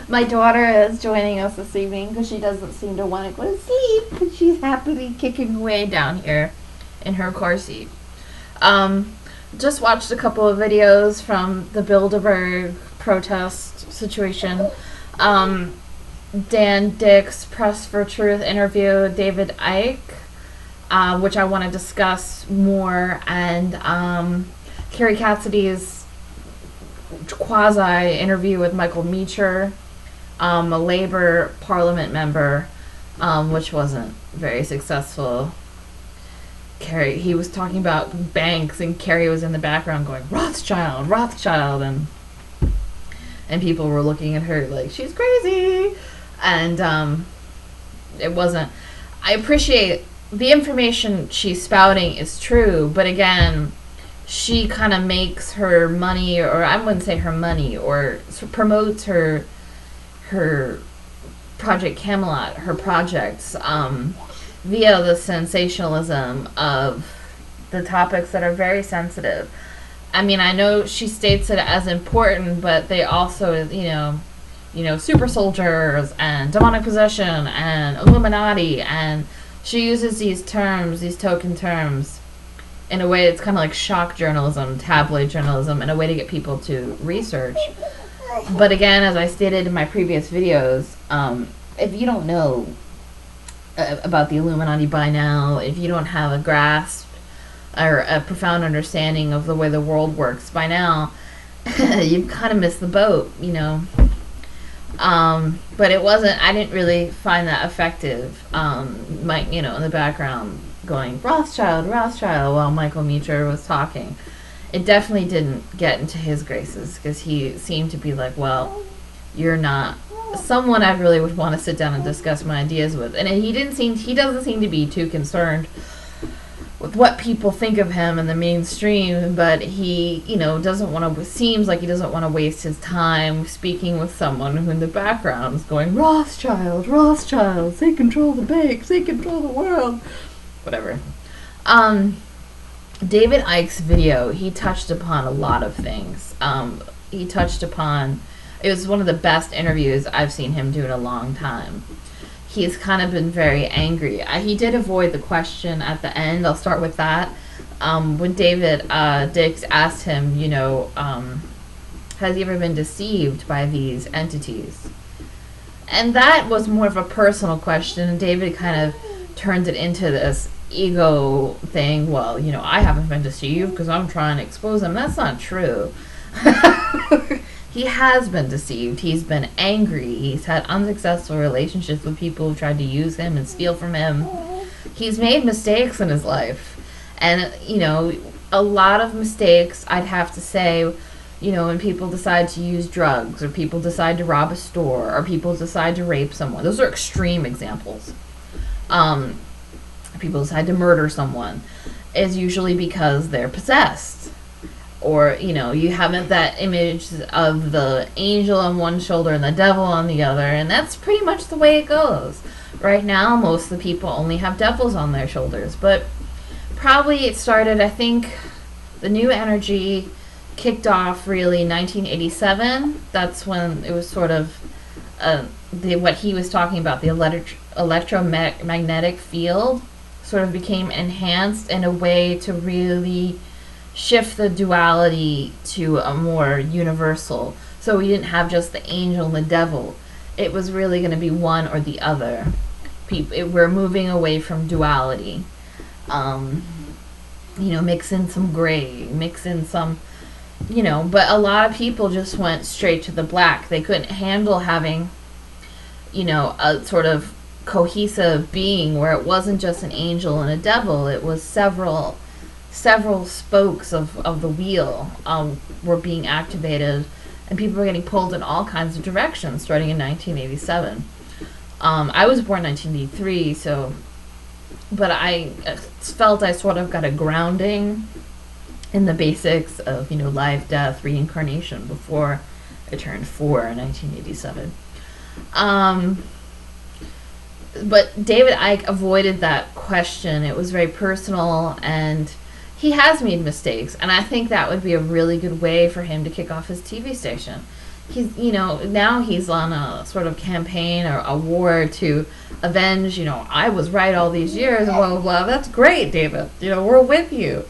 My daughter is joining us this evening because she doesn't seem to want to go to sleep because she's happily kicking away down here in her car seat. Um, just watched a couple of videos from the Bilderberg protest situation. Um, Dan Dick's Press for Truth interview, David Icke, which I want to discuss more, and Carrie Cassidy's quasi interview with Michael Meacher, a Labor Parliament member, which wasn't very successful. Carrie, he was talking about banks, and Carrie was in the background going Rothschild, Rothschild, and people were looking at her like she's crazy, and it wasn't. I appreciate the information she's spouting is true, but again, she kind of makes her money, or I wouldn't say her money, or promotes her Project Camelot, her projects, via the sensationalism of the topics that are very sensitive. I mean, I know she states it as important, but they also, super soldiers and demonic possession and Illuminati, and she uses these terms, these token terms, in a way that's kind of like shock journalism, tabloid journalism, in a way to get people to research. But again, as I stated in my previous videos, if you don't know about the Illuminati by now, if you don't have a grasp or a profound understanding of the way the world works by now, you've kind of missed the boat, But it wasn't, I didn't really find that effective, in the background going Rothschild, Rothschild while Michael Meacher was talking. It definitely didn't get into his graces because he seemed to be like, well, you're not someone I really would want to sit down and discuss my ideas with. And he doesn't seem to be too concerned with what people think of him in the mainstream, but he, doesn't want to, seems like he doesn't want to waste his time speaking with someone who in the background is going, Rothschild, Rothschilds, they control the banks, they control the world. Whatever. David Icke's video, he touched upon a lot of things. It was one of the best interviews I've seen him do in a long time. He's kind of been very angry. He did avoid the question at the end. I'll start with that. When David Dix asked him, has he ever been deceived by these entities? And that was more of a personal question, and David kind of turned it into this ego thing. Well, I haven't been deceived because I'm trying to expose him. That's not true. He has been deceived. He's been angry. He's had unsuccessful relationships with people who tried to use him and steal from him. He's made mistakes in his life. And, a lot of mistakes, I'd have to say, when people decide to use drugs, or people decide to rob a store, or people decide to rape someone. Those are extreme examples. People decide to murder someone, is usually because they're possessed. Or, you have that image of the angel on one shoulder and the devil on the other, and that's pretty much the way it goes. Right now, most of the people only have devils on their shoulders, but probably it started, I think, the new energy kicked off really in 1987. That's when it was sort of what he was talking about, the electromagnetic field sort of became enhanced in a way to really shift the duality to a more universal. So we didn't have just the angel and the devil. It was really going to be one or the other. We're moving away from duality. Mix in some gray, mix in some, but a lot of people just went straight to the black. They couldn't handle having, a sort of cohesive being where it wasn't just an angel and a devil. It was several spokes of the wheel were being activated, and people were getting pulled in all kinds of directions starting in 1987. I was born in 1983, but I felt I sort of got a grounding in the basics of, life, death, reincarnation before I turned 4 in 1987. But David Icke avoided that question. It was very personal, and he has made mistakes, and I think that would be a really good way for him to kick off his TV station. he's, now he's on a sort of campaign or a war to avenge, I was right all these years, blah, blah, blah. That's great, David. We're with you.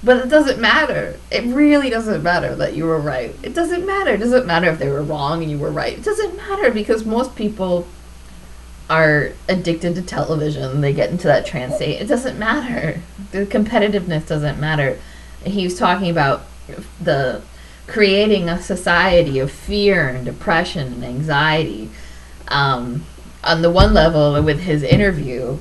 But it doesn't matter. It really doesn't matter that you were right. It doesn't matter. It doesn't matter if they were wrong and you were right. It doesn't matter because most people are addicted to television. They get into that trance state. It doesn't matter. The competitiveness doesn't matter. He was talking about the creating a society of fear and depression and anxiety. On the one level, with his interview,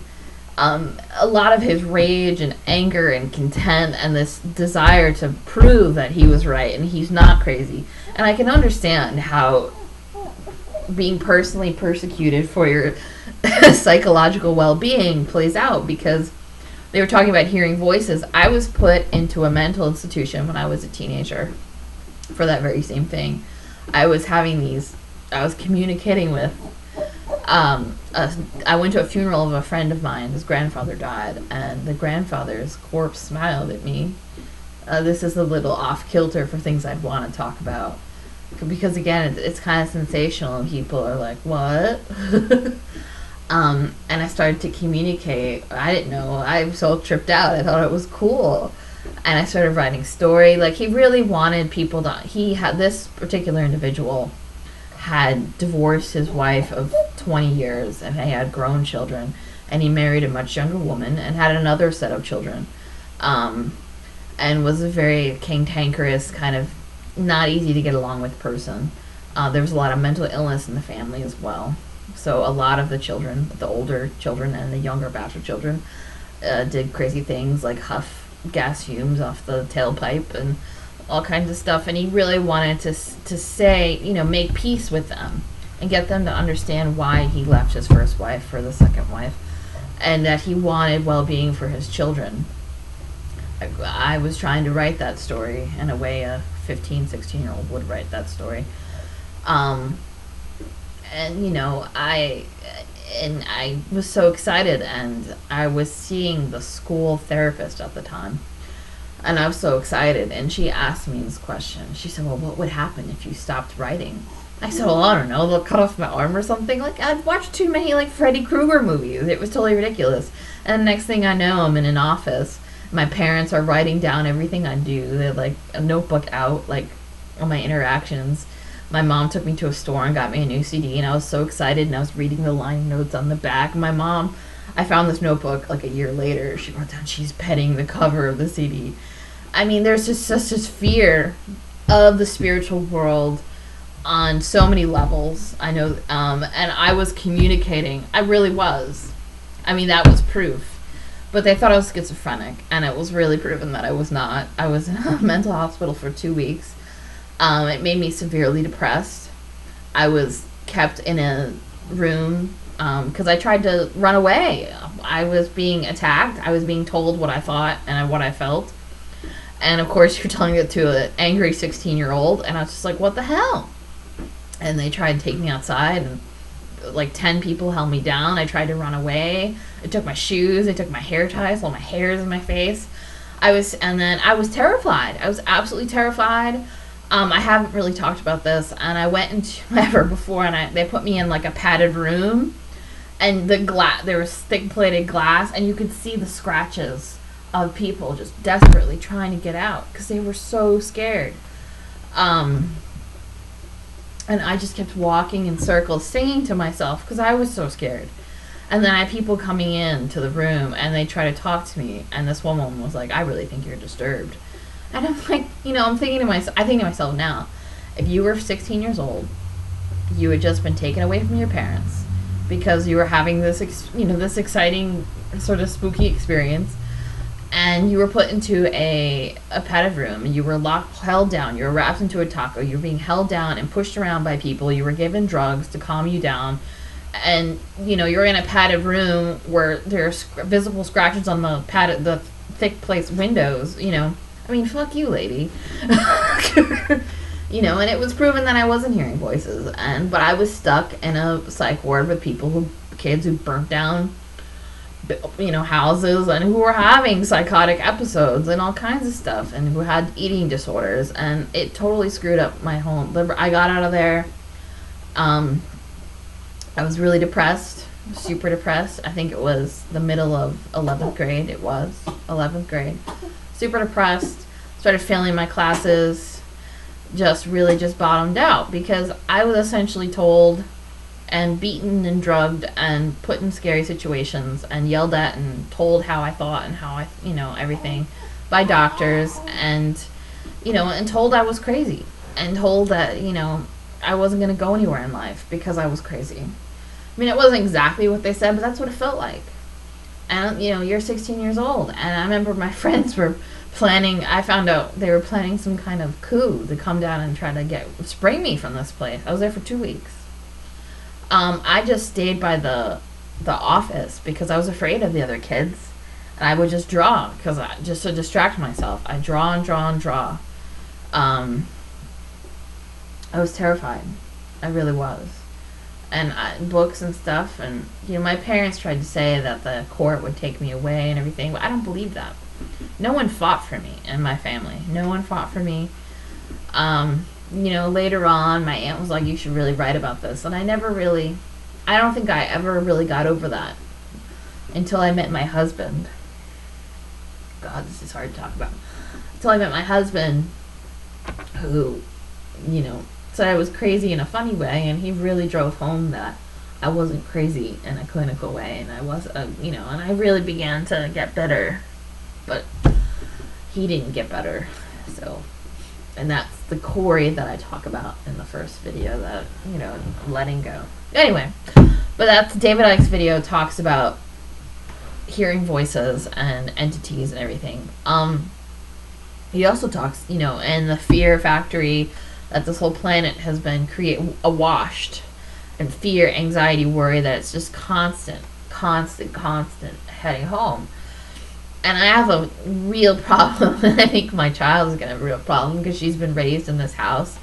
a lot of his rage and anger and content and this desire to prove that he was right and he's not crazy. And I can understand how being personally persecuted for your psychological well-being plays out, because they were talking about hearing voices. I was put into a mental institution when I was a teenager for that very same thing. I was communicating with I went to a funeral of a friend of mine. His grandfather died, and the grandfather's corpse smiled at me. This is a little off kilter for things I'd want to talk about, because again, it's kind of sensational, and people are like, "What?" And I started to communicate. I didn't know. I was so tripped out. I thought it was cool, and I started writing story. Like, he really wanted people to. He had this particular individual had divorced his wife of 20 years, and he had grown children, and he married a much younger woman and had another set of children, and was a very cantankerous, kind of not easy to get along with person. There was a lot of mental illness in the family as well, so a lot of the children, the older children and the younger batch of children, did crazy things like huff gas fumes off the tailpipe and all kinds of stuff, and he really wanted to say, make peace with them and get them to understand why he left his first wife for the second wife, and that he wanted well-being for his children. I was trying to write that story in a way a 15, 16-year-old would write that story. And I was so excited, and I was seeing the school therapist at the time. And I was so excited, and she asked me this question. She said, well, what would happen if you stopped writing? I said, well, I don't know, they'll cut off my arm or something. Like, I'd watched too many, Freddy Krueger movies. It was totally ridiculous. And the next thing I know, I'm in an office. My parents are writing down everything I do. They had, a notebook out, on my interactions. My mom took me to a store and got me a new CD, and I was so excited, and I was reading the line notes on the back. My mom, I found this notebook, a year later. She wrote down, she's petting the cover of the CD. I mean, there's just such this fear of the spiritual world on so many levels. I know, and I was communicating. I really was. I mean, that was proof. But they thought I was schizophrenic, and it was really proven that I was not. I was in a mental hospital for 2 weeks. It made me severely depressed. I was kept in a room because I tried to run away. I was being attacked. I was being told what I thought and what I felt. And of course, you're telling it to an angry 16-year-old, and I was just like, what the hell? And they tried to take me outside, and 10 people held me down. I tried to run away. They took my shoes. They took my hair ties. All my hair's in my face. I was terrified. I was absolutely terrified. I haven't really talked about this, and I went into ever before, and they put me in a padded room, and there was thick plated glass, and you could see the scratches of people just desperately trying to get out because they were so scared. And I just kept walking in circles, singing to myself because I was so scared. And then I had people coming in to the room, and they try to talk to me, and this woman was like, I really think you're disturbed. And I'm like, I think to myself now, if you were 16 years old, you had just been taken away from your parents because you were having this, this exciting sort of spooky experience, and you were put into a padded room, and you were held down, you were wrapped into a taco, you were being held down and pushed around by people, you were given drugs to calm you down, and, you're in a padded room where there's visible scratches on the thick plate windows, I mean, fuck you, lady. And it was proven that I wasn't hearing voices, but I was stuck in a psych ward with kids who burnt down houses, and who were having psychotic episodes and all kinds of stuff, and who had eating disorders, and it totally screwed up my home. I got out of there. I was really depressed, super depressed. I think it was the middle of 11th grade. It was 11th grade. Super depressed. Started failing my classes. Just bottomed out because I was essentially told and beaten and drugged and put in scary situations and yelled at and told how I thought and how I, everything by doctors, and, and told I was crazy, and told that, I wasn't going to go anywhere in life because I was crazy. I mean, it wasn't exactly what they said, but that's what it felt like. And, you're 16 years old. And I remember my friends were planning, I found out they were planning some kind of coup to come down and try to spray me from this place. I was there for 2 weeks. I just stayed by the office because I was afraid of the other kids. And I would just draw just to distract myself. I draw and draw and draw. I was terrified. I really was. And books and stuff, and my parents tried to say that the court would take me away and everything, but I don't believe that. No one fought for me in my family. No one fought for me. Later on, my aunt was like, "You should really write about this," and I don't think I ever really got over that until I met my husband. God, this is hard to talk about. Until I met my husband, who, said I was crazy in a funny way, and he really drove home that I wasn't crazy in a clinical way, and I was, and I really began to get better, but he didn't get better. So, and that's the Corey that I talk about in the first video, that, letting go. Anyway, but that's David Icke's video, talks about hearing voices and entities and everything. He also talks, in the Fear Factory, that this whole planet has been awashed in fear, anxiety, worry, that it's just constant heading home. And I have a real problem. I think my child is going to have a real problem because she's been raised in this house,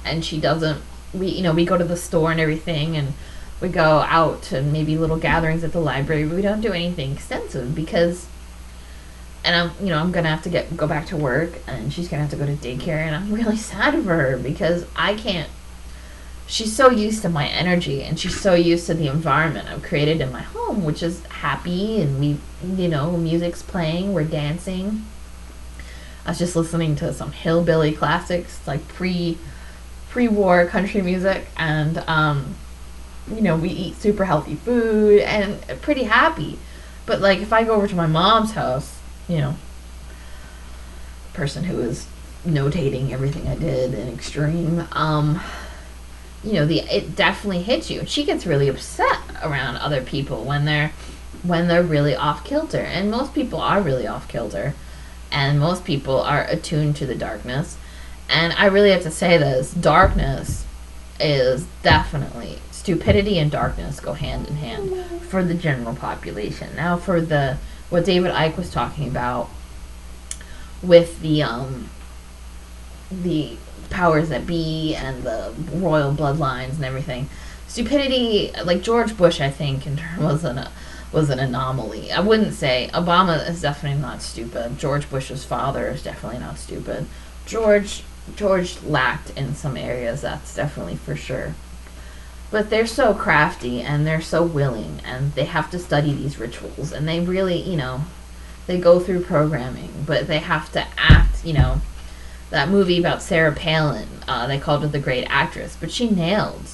and she doesn't, we go to the store and everything, and we go out to maybe little gatherings at the library, but we don't do anything extensive because, and I'm going to have to go back to work, and she's going to have to go to daycare, and I'm really sad for her because I can't, she's so used to my energy, and she's so used to the environment I've created in my home, which is happy, and music's playing, we're dancing. I was just listening to some hillbilly classics, like pre-war country music, and, we eat super healthy food, and pretty happy. But, like, if I go over to my mom's house, person who is notating everything I did in extreme, it definitely hits you. She gets really upset around other people when they're really off kilter, and most people are really off kilter, and most people are attuned to the darkness. And I really have to say this: darkness is definitely, stupidity and darkness go hand in hand for the general population. Now, for what David Icke was talking about with the powers that be and the royal bloodlines and everything, stupidity, like George Bush, I think, was an anomaly. I wouldn't say Obama is definitely not stupid. George Bush's father is definitely not stupid. George lacked in some areas, that's definitely for sure. But they're so crafty, and they're so willing, and they have to study these rituals, and they really, they go through programming, but they have to act, that movie about Sarah Palin, they called her the great actress, but she nailed,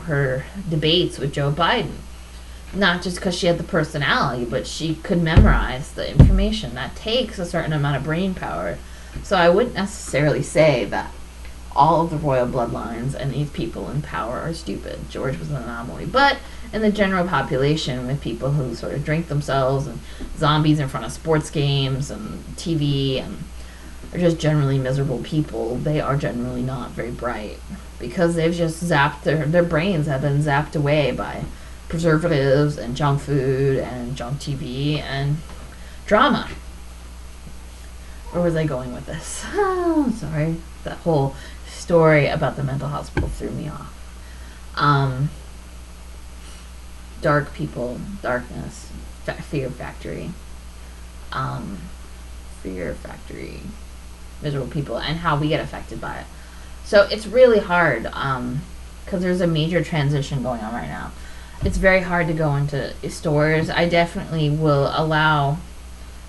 her debates with Joe Biden. Not just because she had the personality, but she could memorize the information. That takes a certain amount of brain power. So I wouldn't necessarily say that all of the royal bloodlines and these people in power are stupid. George was an anomaly. But in the general population, with people who sort of drink themselves and zombies in front of sports games and TV and are just generally miserable people, they are generally not very bright because they've just zapped, their brains have been zapped away by preservatives and junk food and junk TV and drama. Where was I going with this? Oh, sorry. That whole story about the mental hospital threw me off. Dark people, darkness. Fear Factory. Fear Factory. Miserable people and how we get affected by it. So it's really hard because there's a major transition going on right now. It's very hard to go into stores. I definitely will allow,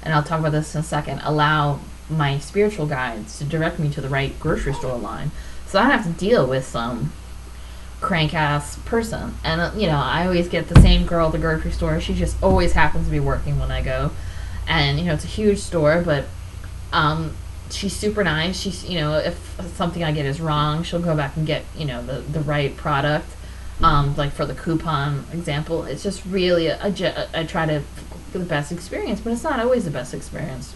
and I'll talk about this in a second, allow my spiritual guides to direct me to the right grocery store line, so I don't have to deal with some crank ass person. And I always get the same girl at the grocery store. She just always happens to be working when I go, and it's a huge store, but she's super nice. She's if something I get is wrong, she'll go back and get the right product. Like for the coupon example, it's just really I try to get the best experience, but it's not always the best experience.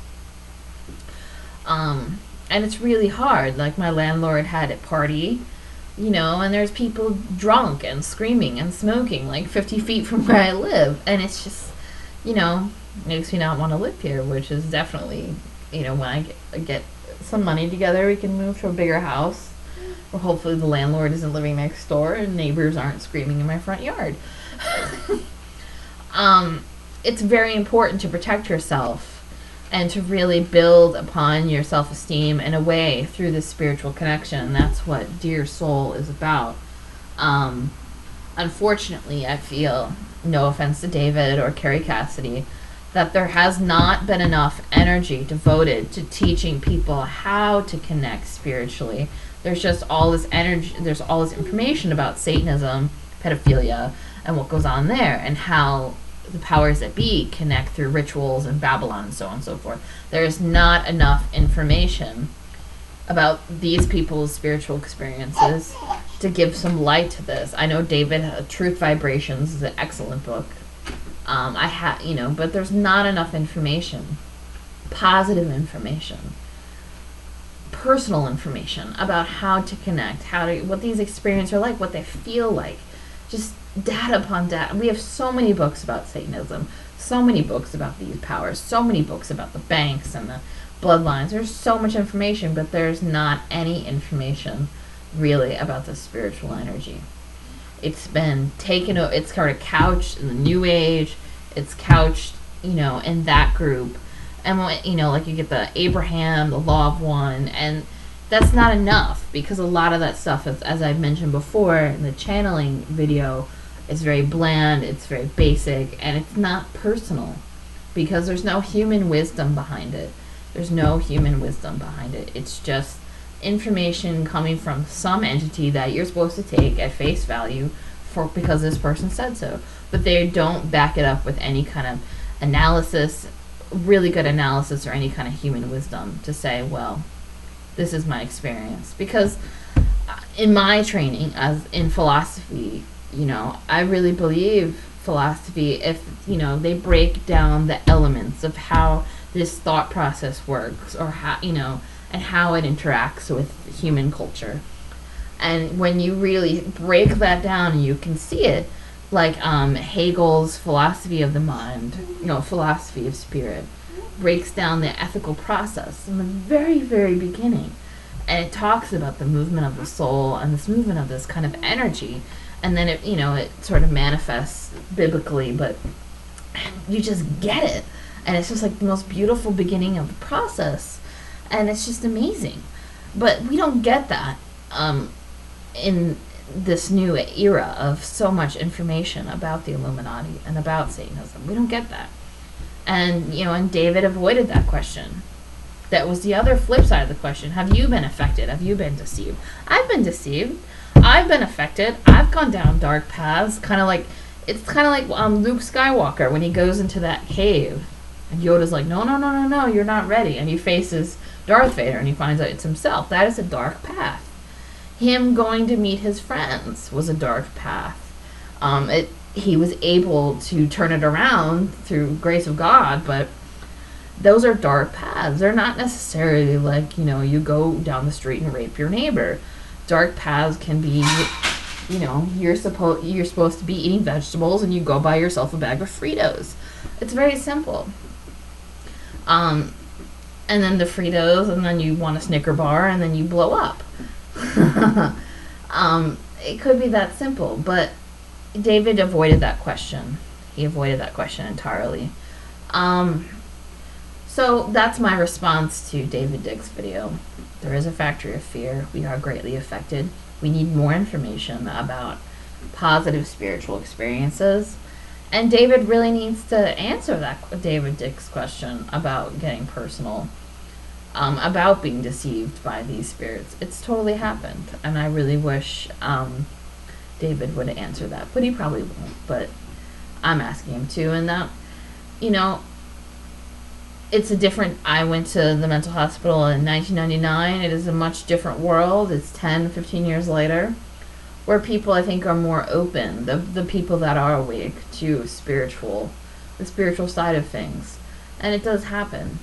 And it's really hard. Like my landlord had a party, and there's people drunk and screaming and smoking like 50 feet from where I live, and it's just makes me not want to live here, which is definitely when I get some money together, we can move to a bigger house. Or hopefully the landlord isn't living next door and neighbors aren't screaming in my front yard. It's very important to protect yourself and to really build upon your self-esteem in a way through this spiritual connection. That's what Dear Soul is about. Unfortunately, I feel, no offense to David or Carrie Cassidy, that there has not been enough energy devoted to teaching people how to connect spiritually. There's just all this energy, there's all this information about Satanism, pedophilia, and what goes on there, and how the powers that be connect through rituals and Babylon and so on and so forth. There's not enough information about these people's spiritual experiences to give some light to this. I know David, Truth Vibrations is an excellent book. But there's not enough information, positive information, personal information about how to connect, what these experiences are like, what they feel like. Just data upon data. We have so many books about Satanism, so many books about these powers, so many books about the banks and the bloodlines. There's so much information, but there's not any information really about the spiritual energy. It's been taken, it's kind of couched in the New Age, it's couched, in that group. And, like you get the Abraham, the Law of One, and that's not enough, because a lot of that stuff, is, as I mentioned before in the channeling video, is very bland, it's very basic, and it's not personal, because there's no human wisdom behind it. There's no human wisdom behind it. It's just information coming from some entity that you're supposed to take at face value because this person said so. But they don't back it up with any kind of analysis, really good analysis, or any kind of human wisdom to say, well, this is my experience. Because in my training as in philosophy, I really believe philosophy, if they break down the elements of how this thought process works, or how and how it interacts with human culture. And when you really break that down and you can see it, like Hegel's philosophy of the mind, philosophy of spirit, breaks down the ethical process in the very, very beginning. And it talks about the movement of the soul and this movement of this kind of energy. And then it sort of manifests biblically, but you just get it. And it's just like the most beautiful beginning of the process. And it's just amazing. But we don't get that in this new era of so much information about the Illuminati and about Satanism. We don't get that. And, and David avoided that question. That was the other flip side of the question. Have you been affected? Have you been deceived? I've been deceived. I've been affected. I've gone down dark paths. It's kind of like Luke Skywalker when he goes into that cave. And Yoda's like, no, you're not ready. And he faces Darth Vader and he finds out it's himself. That is a dark path. Him going to meet his friends was a dark path. He was able to turn it around through grace of God, but those are dark paths. They're not necessarily like, you go down the street and rape your neighbor. Dark paths can be, you're supposed to be eating vegetables and you go buy yourself a bag of Fritos. It's very simple. And then the Fritos, and then you want a Snicker bar, and then you blow up. It could be that simple, but David avoided that question. He avoided that question entirely. So that's my response to David Dick's video. There is a factory of fear. We are greatly affected. We need more information about positive spiritual experiences. And David really needs to answer that David Dick's question about getting personal, about being deceived by these spirits. It's totally happened. And I really wish David would answer that. But he probably won't. But I'm asking him to. And that, you know, it's a different... I went to the mental hospital in 1999. It is a much different world. It's 10, 15 years later, where people, I think, are more open. The people that are awake to the spiritual side of things. And it does happen.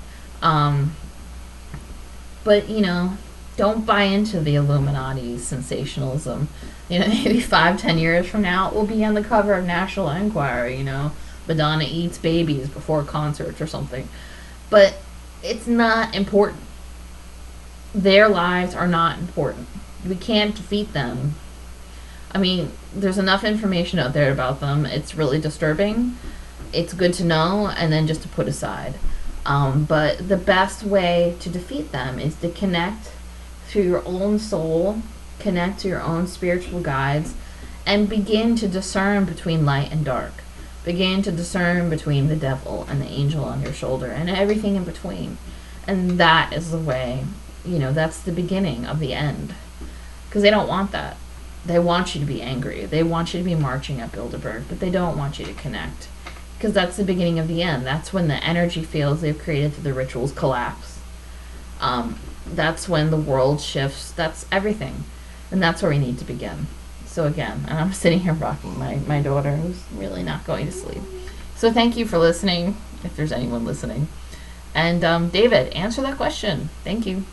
But, you know, don't buy into the Illuminati sensationalism. You know, maybe 5, 10 years from now, it will be on the cover of National Enquirer, you know, Madonna eats babies before concerts or something. But it's not important. Their lives are not important. We can't defeat them. I mean, there's enough information out there about them. It's really disturbing. It's good to know, and then just to put aside. But the best way to defeat them is to connect to your own soul, connect to your own spiritual guides, and begin to discern between light and dark. Begin to discern between the devil and the angel on your shoulder and everything in between. And that is the way, you know, that's the beginning of the end. Because they don't want that. They want you to be angry. They want you to be marching at Bilderberg, but they don't want you to connect. Because that's the beginning of the end. That's when the energy fields they've created through the rituals collapse. That's when the world shifts. That's everything. And that's where we need to begin. So again, and I'm sitting here rocking my daughter, who's really not going to sleep. So thank you for listening, if there's anyone listening. And David, answer that question. Thank you.